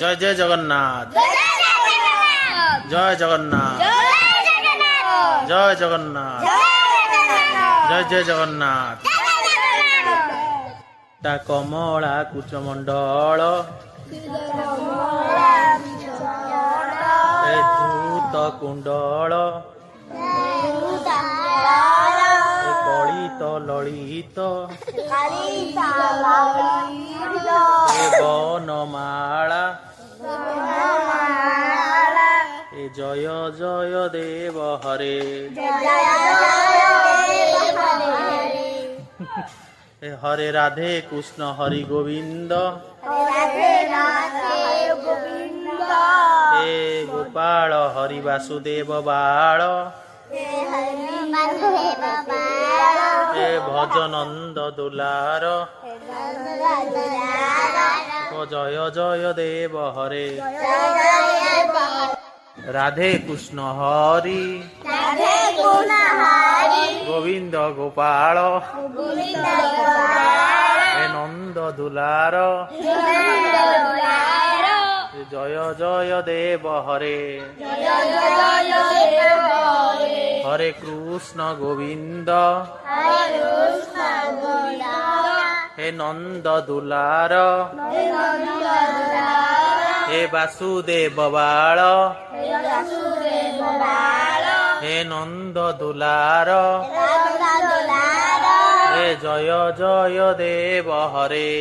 জয় জয় জগন্নাথ, জয় জগন্নাথ, জয় জগন্নাথ, জয় জয় জগন্নাথ। তা কমଳା কুଚମଣ୍ଡଳ ଏ ଧୂତ କୁଣ୍ଡଳ ଏ କଳିତ ଲଳିତ ଏ ବନମାଳା ଏ ଜୟ ଜୟ ଦେବ ହରେ। ଏ ହରେ ରାଧେ କୃଷ୍ଣ ହରି ଗୋବିନ୍ଦ ଏ ଗୋପାଳ ହରି ବାସୁଦେବ ବାଳ ଏ ଭଜନନ୍ଦ ଦୁଲାର জয় জয় দেব হরে। রাধে কৃষ্ণ হরি গোবিন্দ গোপাল এ নন্দ দুলার জয় জয় দেব হরে। হরে কৃষ্ণ গোবিন্দ হে নন্দ দুলার হে বাসুদেব বাল হে নন্দ দুলার হে জয় জয় দেব হরে।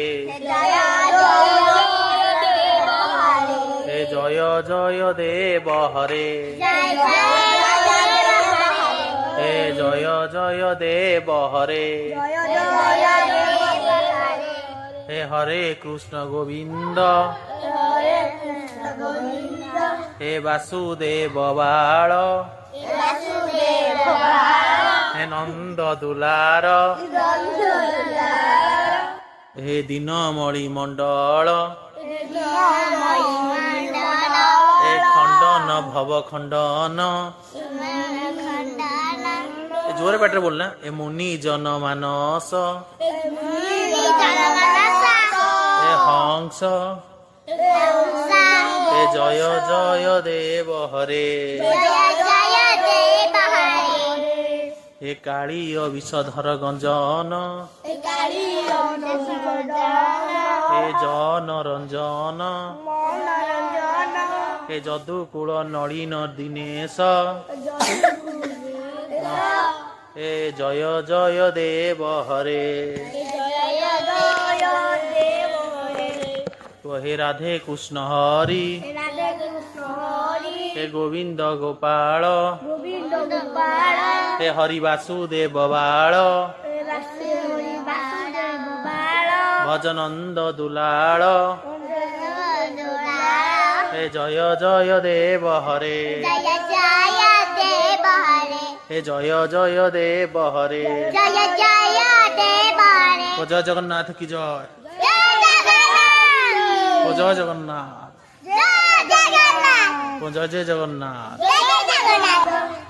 হে জয় জয় দেব হরে। হে জয় জয় দেব হরে। হে হরে কৃষ্ণ গোবিন্দ হে বাসুদেব বাল হে নন্দ দুলার হে দীনমণি মণ্ডল হে খণ্ডন ভব খণ্ডন জোরে পাটরে বলনা এ মুনি জন মানস এ হংস এ জয় জয় দেব হরে। হে কালী বিষধর গঞ্জন হে জন রঞ্জন হে যদুকুল নলিন দীনেশ হে জয় জয় দেব হরে। হে রাধে কৃষ্ণ হরি হে গোবিন্দ গোপাল হে হরি বাসুদেব বাল ভজনন্দ দুলাল হে জয় জয় দেব হরে। হে জয় জয় দেব হরে। ও জয় জগন্নাথ কি জয়। ও জয় জগন্নাথ। ও জয় জয় জগন্নাথ।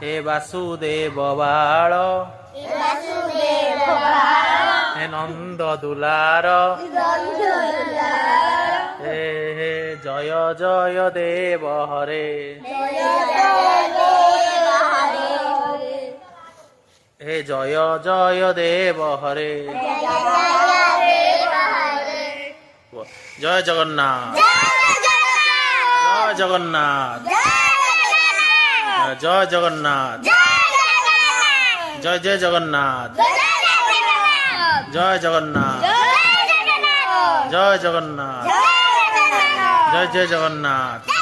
হে বাসুদেব বাল হে নন্দ দুলার হে হে জয় জয় দেব হরে। হে জয় জয় দেব হরে। জয় জগন্নাথ, জয় জগন্নাথ, জয় জগন্নাথ, জয় জয় জগন্নাথ, জয় জগন্নাথ, জয় জগন্নাথ, জয় জয় জগন্নাথ।